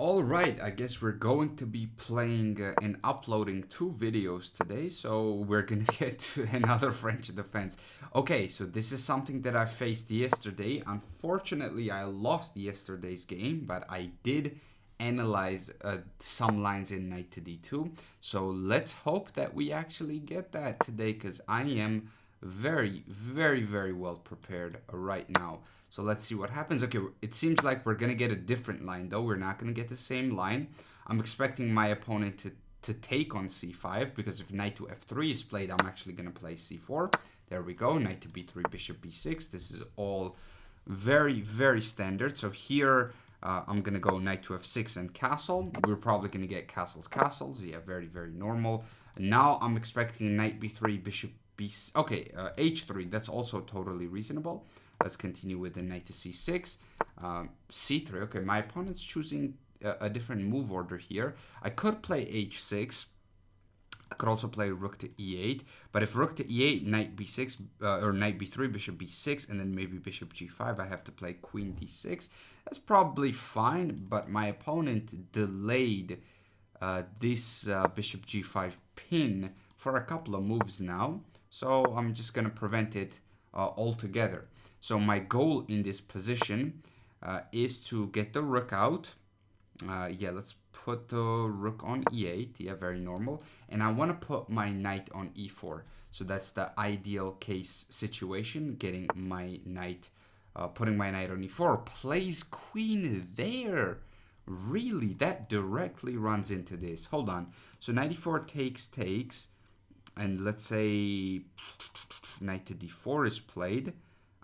All right, I guess we're going to be playing and uploading two videos today, so we're gonna get to another French defense. Okay, so this is something that I faced yesterday. Unfortunately, I lost yesterday's game, but I did analyze some lines in knight to d2. So let's hope that we actually get that today, because I am very well prepared right now. So let's see what happens. Okay, it seems like we're gonna get a different line though. We're not gonna get the same line. I'm expecting my opponent to take on c5, because if knight to f3 is played, I'm actually gonna play c4. There we go, knight to b3, bishop b6. This is all very standard. So here I'm gonna go knight to f6 and castle. We're probably gonna get castles. Yeah, very normal. And now I'm expecting knight b3, bishop b. Okay, h3. That's also totally reasonable. Let's continue with the knight to c6, c3. Okay, my opponent's choosing a different move order here. I could play h6. I could also play rook to e8, but if rook to e8, knight b6, or knight b3, bishop b6, and then maybe bishop g5, I have to play queen d6. That's probably fine, but my opponent delayed this bishop g5 pin for a couple of moves now, so I'm just going to prevent it altogether. So my goal in this position is to get the rook out. Yeah, let's put the rook on e8. Yeah, very normal. And I want to put my knight on e4. So that's the ideal case situation, getting my knight, putting my knight on e4. Plays queen there. Really, that directly runs into this. Hold on. So knight e4 takes. And let's say knight to d4 is played.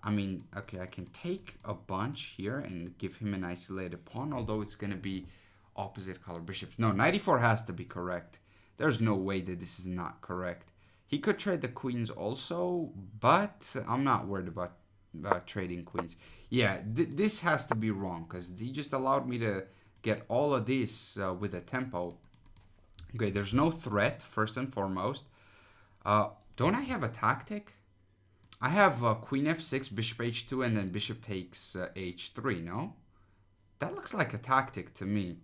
I mean, okay, I can take a bunch here and give him an isolated pawn, although it's going to be opposite color bishops. No, knight e4 has to be correct. There's no way that this is not correct. He could trade the queens also, but I'm not worried about trading queens. Yeah, this has to be wrong, because he just allowed me to get all of this with a tempo. Okay, there's no threat, first and foremost. Don't I have a tactic? I have queen f6, bishop h2, and then bishop takes h3, no? That looks like a tactic to me.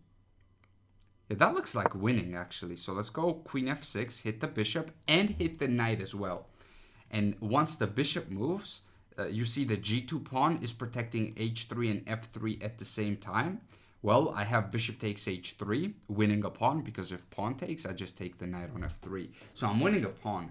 Yeah, that looks like winning, actually. So let's go queen f6, hit the bishop, and hit the knight as well. And once the bishop moves, you see the g2 pawn is protecting h3 and f3 at the same time. Well, I have bishop takes h3, winning a pawn, because if pawn takes, I just take the knight on f3. So I'm winning a pawn.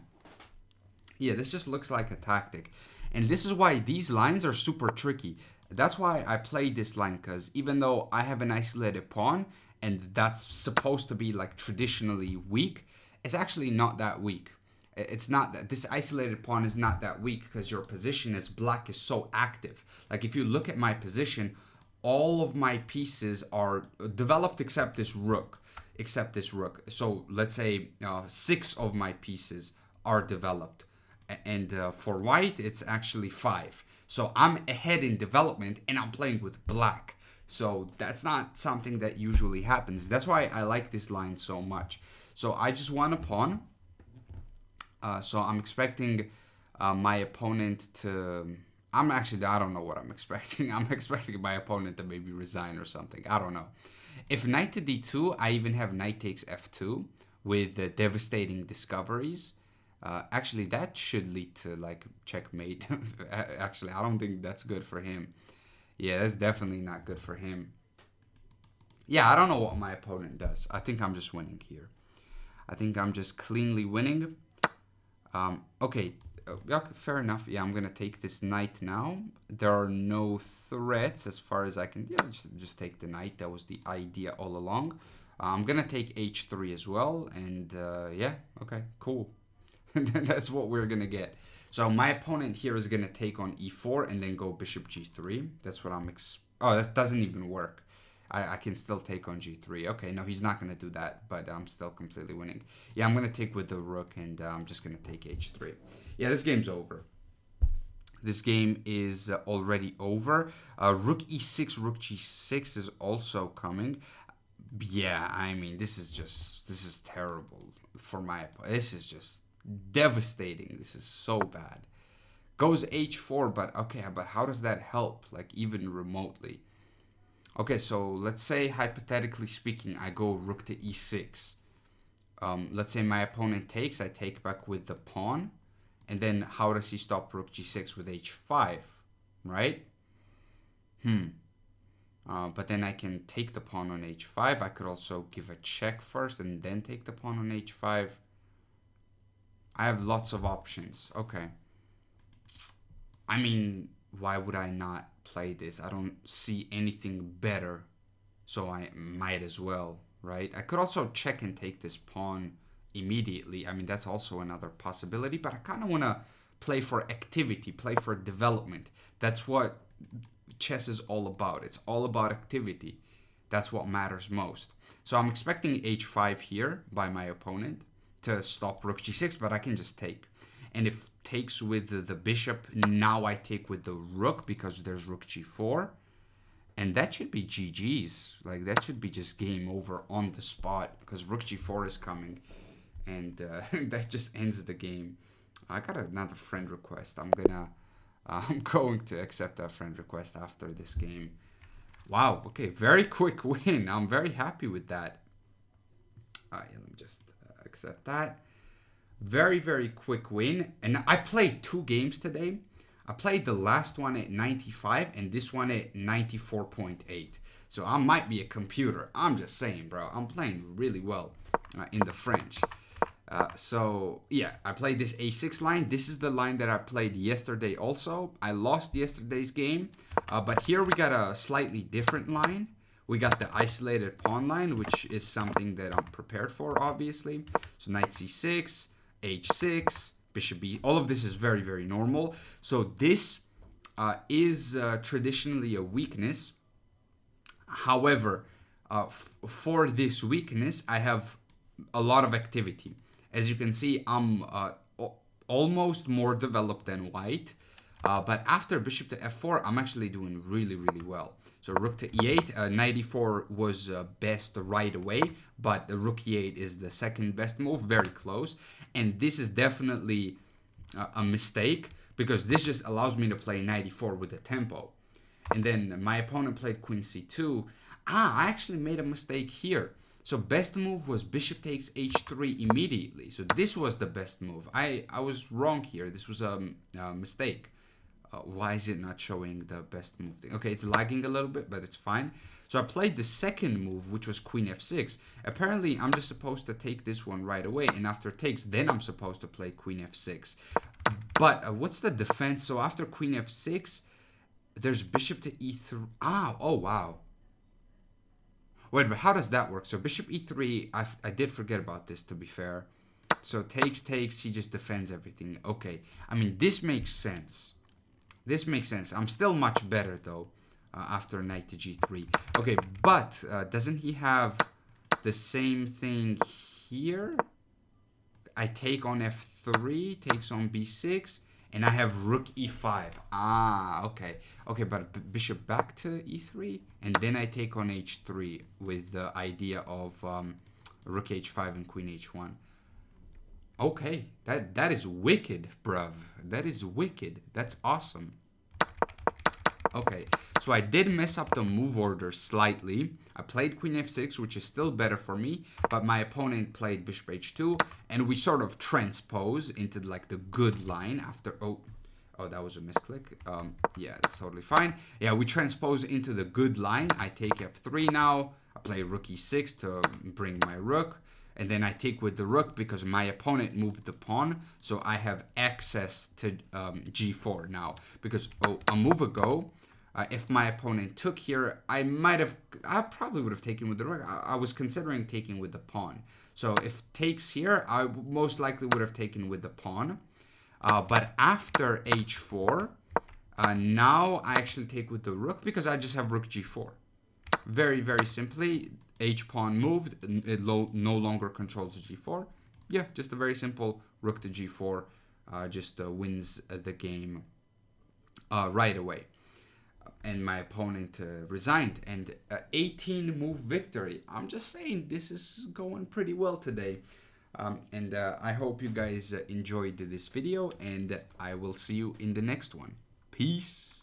Yeah, this just looks like a tactic. And this is why these lines are super tricky. That's why I played this line, because even though I have an isolated pawn, and that's supposed to be like traditionally weak, it's actually not that weak. It's not that this isolated pawn is not that weak, because your position as black is so active. Like if you look at my position, all of my pieces are developed except this rook. So let's say 6 of my pieces are developed. And for white, it's actually 5. So I'm ahead in development, and I'm playing with black. So that's not something that usually happens. That's why I like this line so much. So I just won a pawn. So I'm expecting my opponent to... I don't know what I'm expecting. I'm expecting my opponent to maybe resign or something. I don't know. If knight to d2, I even have knight takes f2 with devastating discoveries. Actually, that should lead to like checkmate. Actually, I don't think that's good for him. Yeah, that's definitely not good for him. Yeah, I don't know what my opponent does. I think I'm just winning here. I think I'm just cleanly winning. Okay, fair enough. Yeah, I'm going to take this knight now. There are no threats as far as I can... Yeah, just take the knight. That was the idea all along. I'm going to take h3 as well. And yeah, okay, cool. That's what we're going to get. So my opponent here is going to take on e4 and then go bishop g3. That's what I'm... Oh, that doesn't even work. I can still take on g3. Okay, no, he's not going to do that, but I'm still completely winning. Yeah, I'm going to take with the rook, and I'm just going to take h3. Yeah, this game's over. This game is already over. Rook e6, rook g6 is also coming. Yeah, I mean, this is terrible for my opponent. This is just devastating. This is so bad. Goes h4, but okay, but how does that help, like even remotely? Okay, so let's say, hypothetically speaking, I go rook to e6. Let's say my opponent takes, I take back with the pawn. And then how does he stop rook g6 with h5, right? But then I can take the pawn on h5. I could also give a check first and then take the pawn on h5. I have lots of options. Okay. I mean, why would I not play this? I don't see anything better, so I might as well, right? I could also check and take this pawn immediately. I mean, that's also another possibility, but I kind of want to play for activity, play for development. That's what chess is all about. It's all about activity. That's what matters most. So I'm expecting h5 here by my opponent to stop rook g6, but I can just take. And if takes with the bishop, now I take with the rook because there's rook g4. And that should be GG's. Like, that should be just game over on the spot because rook g4 is coming. And that just ends the game. I got another friend request. I'm going to accept that friend request after this game. Wow, okay, very quick win. I'm very happy with that. All right, let me just accept that. Very, very quick win. And I played 2 games today. I played the last one at 95 and this one at 94.8. So I might be a computer. I'm just saying, bro. I'm playing really well in the French. So yeah, I played this a6 line. This is the line that I played yesterday also. I lost yesterday's game, but here we got a slightly different line. We got the isolated pawn line, which is something that I'm prepared for, obviously. So knight c6, h6, bishop b. All of this is very, very normal. So this is traditionally a weakness. However, for this weakness, I have a lot of activity. As you can see, I'm almost more developed than white. But after bishop to f4, I'm actually doing really, really well. So rook to e8, knight e4 was best right away, but the rook e8 is the second best move, very close. And this is definitely a mistake because this just allows me to play knight e4 with the tempo. And then my opponent played queen c2. I actually made a mistake here. So best move was bishop takes h3 immediately. So this was the best move. I was wrong here. This was a mistake. Why is it not showing the best move thing? Okay, it's lagging a little bit, but it's fine. So I played the second move, which was queen f6. Apparently, I'm just supposed to take this one right away. And after takes, then I'm supposed to play queen f6. But what's the defense? So after queen f6, there's bishop to e3. Oh, wow. Wait, but how does that work? So bishop e3, I did forget about this, to be fair. So takes, he just defends everything. Okay, I mean, this makes sense. This makes sense. I'm still much better, though, after knight to g3. Okay, but doesn't he have the same thing here? I take on f3, takes on b6, and I have rook e5. Okay. Okay, but bishop back to e3, and then I take on h3 with the idea of rook h5 and queen h1. Okay, that is wicked, bruv. That is wicked. That's awesome. Okay, so I did mess up the move order slightly. I played queen f6, which is still better for me, but my opponent played bishop h2, and we sort of transpose into like the good line after... Oh, that was a misclick. Yeah, that's totally fine. Yeah, we transpose into the good line. I take f3 now. I play rook e6 to bring my rook. And then I take with the rook because my opponent moved the pawn. So I have access to g4 now. Because a move ago, if my opponent took here, I probably would have taken with the rook. I was considering taking with the pawn. So if takes here, I most likely would have taken with the pawn. But after h4, now I actually take with the rook because I just have rook g4. Very, very simply, h-pawn moved, it no longer controls g4. Yeah, just a very simple rook to g4 just wins the game right away. And my opponent resigned, and 18 move victory. I'm just saying, this is going pretty well today. And I hope you guys enjoyed this video, and I will see you in the next one. Peace.